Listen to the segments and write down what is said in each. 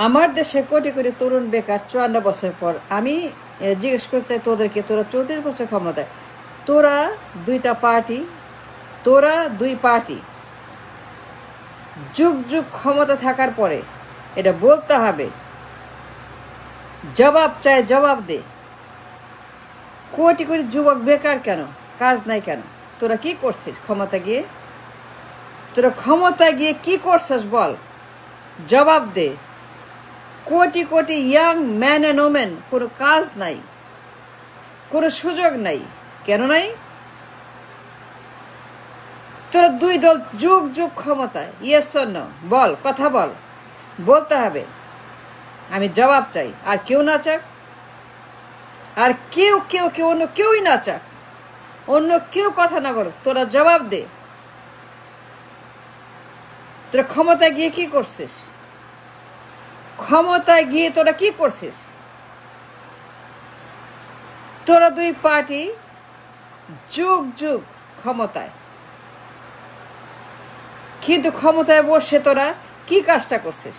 আমার দেশে কোটি কোটি তরুণ বেকার ৫৪ বছর পর। আমি জিজ্ঞেস করতে চাই তোদেরকে, তোরা ৩৪ বছর ক্ষমতায়, তোরা দুই পার্টি যুগ যুগ ক্ষমতা থাকার পরে এটা বলতে হবে, জবাব চাই, জবাব দে। কোটি কোটি যুবক বেকার কেন? কাজ নাই কেন? তোরা কি করছিস ক্ষমতা গিয়ে? তোরা ক্ষমতায় গিয়ে কি করছিস বল, জবাব দে। Crore crore young man and women, কোনো কাজ নাই, কোনো সুযোগ নাই। কেন নাই? তোরা দুই দল যুগ যুগ ক্ষমতায়। ইয়েস অর নো বল, কথা বল, বলতে হবে। আমি জবাব চাই। আর কেউ না চাক, আর কেউ অন্য কেউই না চাক, অন্য কেউ কথা না বলুক, তোরা জবাব দে। তোরা ক্ষমতায় গিয়ে কি করছিস? ক্ষমতায় গিয়ে তোরা কি করছিস? তোরা দুই পার্টি যুগ যুগ ক্ষমতায়, কিন্তু ক্ষমতায় বসে তোরা কি কাজটা করছিস?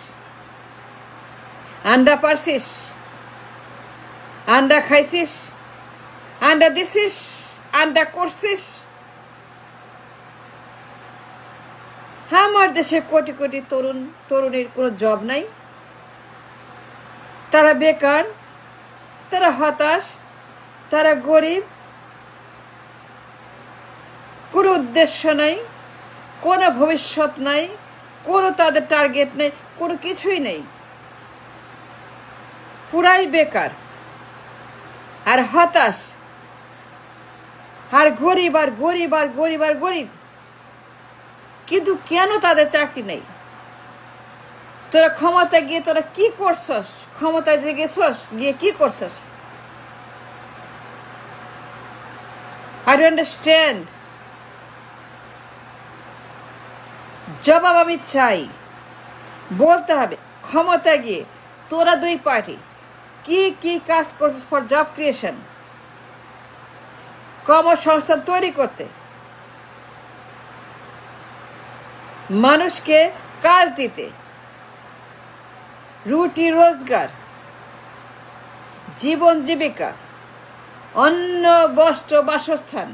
আন্ডা পারছিস, আন্ডা খাইছিস, আন্ডা দিছিস, আন্ডা করছিস। আমার দেশে কোটি কোটি তরুণীর কোনো জব নাই, তারা বেকার, তারা হতাশ, তারা গরিব, কোনো উদ্দেশ্য নাই, কোনো ভবিষ্যৎ নাই, কোনো তাদের টার্গেট নেই, কোনো কিছুই নেই, পুরাই বেকার আর হতাশ আর গরিব আর গরিব আর গরিব আর গরিব। কিন্তু কেন তাদের চাকরি নেই? তোরা ক্ষমতায় গিয়ে তোরা কি করছস? ক্ষমতায় যে গেছস, গিয়ে কি করছস? I don't understand. জবাব আমি চাই, বলতে হবে। ক্ষমতায় গিয়ে তোরা দুই পার্টি কি কি কাজ করছিস ফর জব ক্রিয়েশন, কর্মসংস্থান তৈরি করতে, মানুষকে কাজ দিতে, রুটি রোজগার, জীবন জীবিকা, অন্ন বস্ত্র বাসস্থান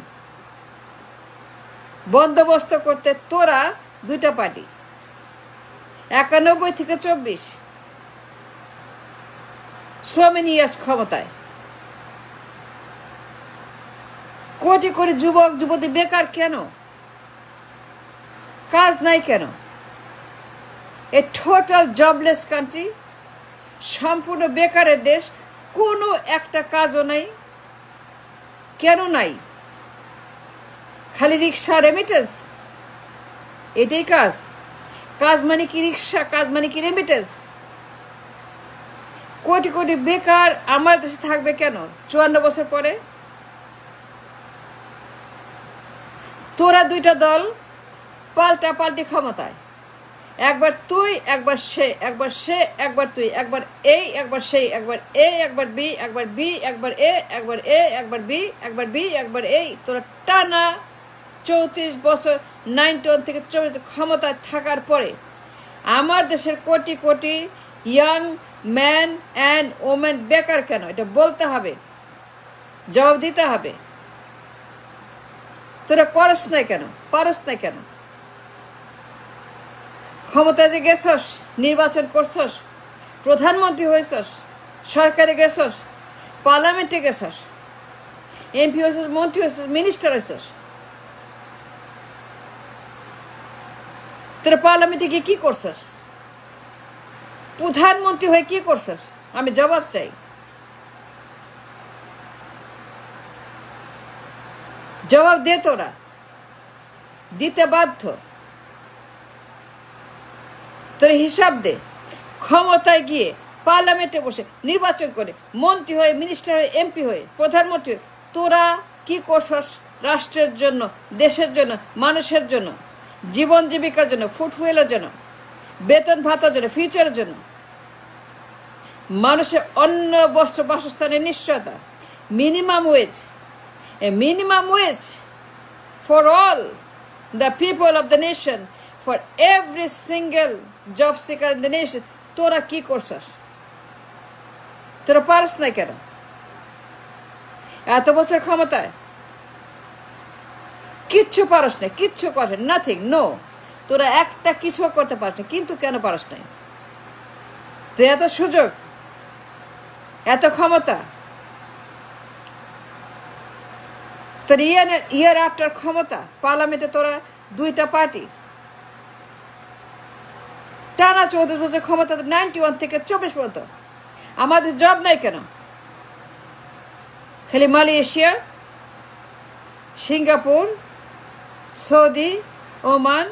বন্দোবস্ত করতে তোরা দুইটা পার্টি ৯১ থেকে ২৪ সো মেনি ইয়ার্স ক্ষমতায়। কোটি কোটি যুবক যুবতী বেকার কেন? কাজ নাই কেন? এ টোটাল জবলেস কান্ট্রি, সম্পূর্ণ বেকারের দেশ, কোনো একটা কাজও নাই। কেন নাই? খালি রিক্সা রেমিটেন্স, এটাই কাজ? কাজ মানে কি রিক্সা? কাজ মানে কি রেমিটেন্স? কোটি কোটি বেকার আমার দেশে থাকবে কেন ৫৪ বছর পরে? তোরা দুইটা দল পাল্টাপাল্টি ক্ষমতায়, একবার তুই একবার সে, একবার সে একবার তুই, একবার এই একবার সেই, একবার এ একবার বি, একবার বি একবার এ, একবার এ একবার বি, একবার বি একবার এই। তোরা টানা ৩৪ বছর ৯১ থেকে ২৪ ক্ষমতায় থাকার পরে আমার দেশের crore crore young man and women বেকার কেন? এটা বলতে হবে, জবাব দিতে হবে। তোরা করস না কেন? পারস না কেন? ক্ষমতায় যে গেছস, নির্বাচন করছস, প্রধানমন্ত্রী হয়েছস, সরকারে গেছস, পার্লামেন্টে গেছস, এমপি হয়েছস, মন্ত্রী হয়েছস, মিনিস্টার হয়েছস। তোরা পার্লামেন্টে গিয়ে কি করছস? প্রধানমন্ত্রী হয়ে কি করছস? আমি জবাব চাই। জবাব দে, তোরা দিতে বাধ্য। তোরা হিসাব দে। ক্ষমতায় গিয়ে পার্লামেন্টে বসে নির্বাচন করে মন্ত্রী হয়ে, মিনিস্টার হয়ে, এমপি হয়ে, প্রধানমন্ত্রী হয়ে তোরা কি করছস? রাষ্ট্রের জন্য, দেশের জন্য, মানুষের জন্য, জীবন জীবিকার জন্য, ফুটফুয়েলের জন্য, বেতন ভাতার জন্য, ফিউচারের জন্য, মানুষের অন্ন বস্ত্র বাসস্থানের নিশ্চয়তা, minimum wedge, a minimum wage for all the people of the nation, for every single job seeker in the nation, তোরা কি করছস? তোরা পারস না কেন? এত বছর ক্ষমতায় কিচ্ছু পারস না, কিচ্ছু করস নাথিং, নো। তোরা একটা কিছু করতে পারস না, কিন্তু কেন পারস নাই? তো এত সুযোগ, এত ক্ষমতা, তোর ইয়ার আফটার ক্ষমতা, পার্লামেন্টে তোরা 2টা পার্টি, টানা 34 বছর ক্ষমতা, 91 থেকে 24 পর্যন্ত। আমাদের জব নাই কেন? খালি মালয়েশিয়া, সিঙ্গাপুর, সৌদি, ওমান,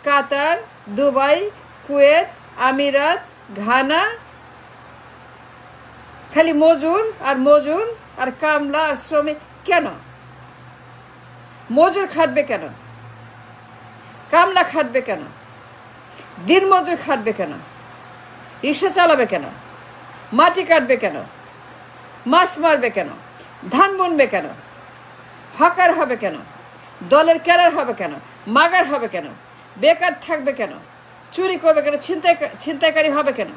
কাতার, দুবাই, কুয়েত, আমিরাত, ঘানা, খালি মজুর আর কামলা আর শ্রমিক। কেন? মজুর খাটবে কেন? কামলা খাটবে কেন? দিন মজুর খাটবে কেন? রিক্সা চালাবে কেন? মাটি কাটবে কেন? মাছ মারবে কেন? ধান বুনবে কেন? হকার হবে কেন? দলের ক্যাডার হবে কেন? মাগার হবে কেন? বেকার থাকবে কেন? চুরি করবে কেন? ছিনতাইকারী হবে কেন?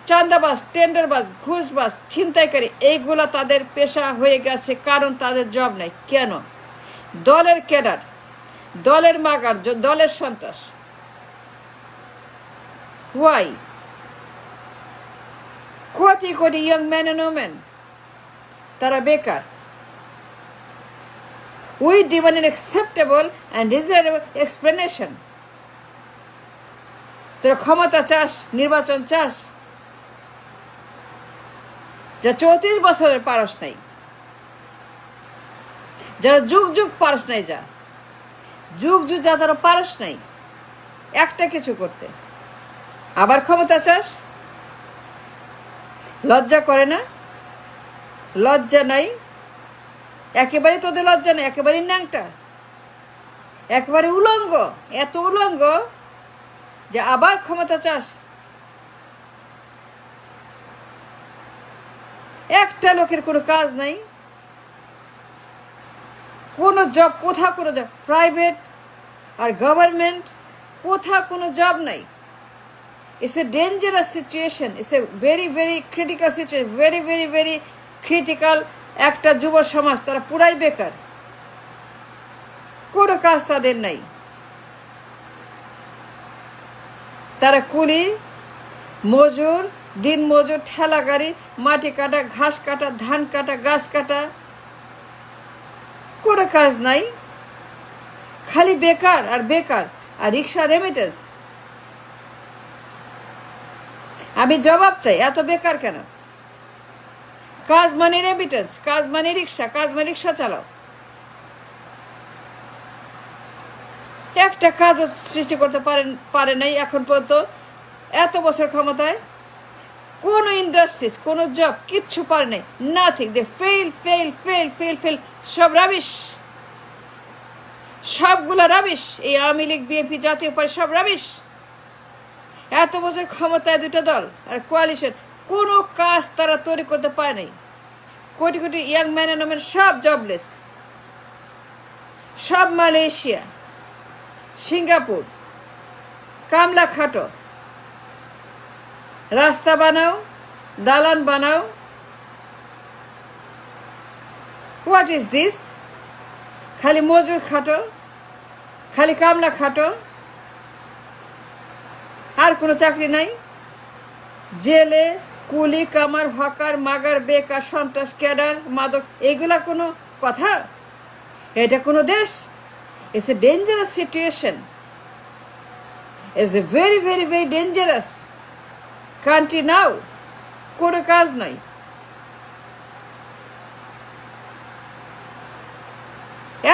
চাঁদাবাজ, টেন্ডারবাজ, ঘুষবাজ, ছিনতাইকারী, এইগুলা তাদের পেশা হয়ে গেছে, কারণ তাদের জব নাই। কেন? দলের ক্যাডার, দলের মাগার, দলের সন্ত্রাস। Y? Crore crore young man and women তারা বেকার। We demand an acceptable and desirable explanation. তোরা ক্ষমতা চাস, নির্বাচন চাস, যা 34 বছরের পারস নাই, যারা যুগ যুগ পারস নাই, যুগ যা তারা পারস নাই একটা কিছু করতে, আবার ক্ষমতা চাস? লজ্জা করে না? লজ্জা নাই? একেবারে তোদের লজ্জা নেই, একেবারে ন্যাংটা, একেবারে উলঙ্গ, এত উলঙ্গ যে আবার ক্ষমতা চাস। একটা লোকের কোনো কাজ নাই, কোনো জব, কোথাও কোনো জব, প্রাইভেট আর গভর্নমেন্ট, কোথাও কোনো জব নাই। It's a dangerous situation. It's a very, very critical situation. Very, very, very critical. একটা যুব সমাজ, তারা পুরাই বেকার, কোনো কাজ তাদের নাই। তারা কুলি, মজুর, দিন মজুর, ঠেলা গাড়ি, মাটি কাটা, ঘাস কাটা, ধান কাটা, গাছ কাটা, কোনো কাজ নাই, খালি বেকার আর বেকার, আর রিক্সা রেমিটেন্স। আমি জবাব চাই, এত বেকার কেন? কাজ মানে রেমিটেন্স, কাজ মানে রিক্সা, কাজ মানে রিক্সা চালাও। একটা কাজও সৃষ্টি করতে পারে নাই এখন পর্যন্ত, এত বছর ক্ষমতায়। কোনো ইন্ডাস্ট্রিজ, কোনো জব, কিচ্ছু পারে নাই, নাথিং। দে fail fail fail fail fail, সব রাবিশ, সবগুলো রাবিশ। এই আওয়ামী লীগ, বিএনপি, জাতীয় পার্টি সব রাবিশ। এত বছর ক্ষমতায় 2টা দল আর কোয়ালিশন, কোনো কাজ তারা তৈরি করতে পারে নাই। Crore crore young man and women সব জবলেস, সব মালয়েশিয়া, সিঙ্গাপুর, কামলা খাটো, রাস্তা বানাও, দালান বানাও। What is this? খালি মজুর খাটো, খালি কামলা খাটো, আর কোনো চাকরি নাই। জেলে, কুলি, কামার, হকার, মাগার, বেকার, সন্ত্রাস, ক্যাডার, মাদক, এইগুলা কোনো কথা? এটা কোনো দেশ? It's a dangerous situation. It's a very, very, very dangerous country now. কোনো কাজ নাই।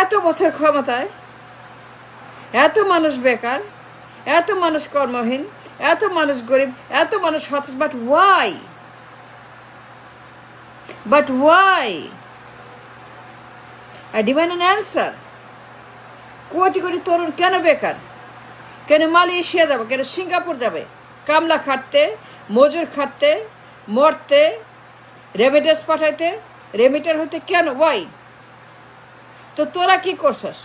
এত বছর ক্ষমতায়, এত মানুষ বেকার, এত মানুষ কর্মহীন, এত মানুষ গরিব, এত মানুষ হতাশ। But why? But why? I demand an answer. Crore crore তরুণ কেন বেকার? কেন মালয়েশিয়া যাবে? কেন সিঙ্গাপুর যাবে? কামলা খাটতে, মজুর খাটতে, মরতে, রেমিটেন্স পাঠাইতে, রেমিটার হইতে। কেন? ওয়াই? তো তোরা কি করছস?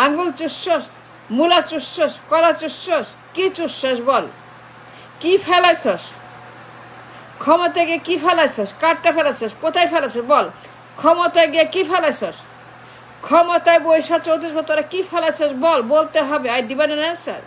আঙ্গুল চুষছস, মূলা চুষছস, কলা চুষছস, কি চুষছস বল? কি ফেলাইছস? ক্ষমতায় গিয়ে কি ফেলাইছস? কারটা ফেলাইছস? কোথায় ফেলাইছস বল? ক্ষমতায় গিয়ে কি ফেলাইছস? ক্ষমতায় বৈশা 34 বছর কি ফেলাইছস বল, বলতে হবে। I demand an answer.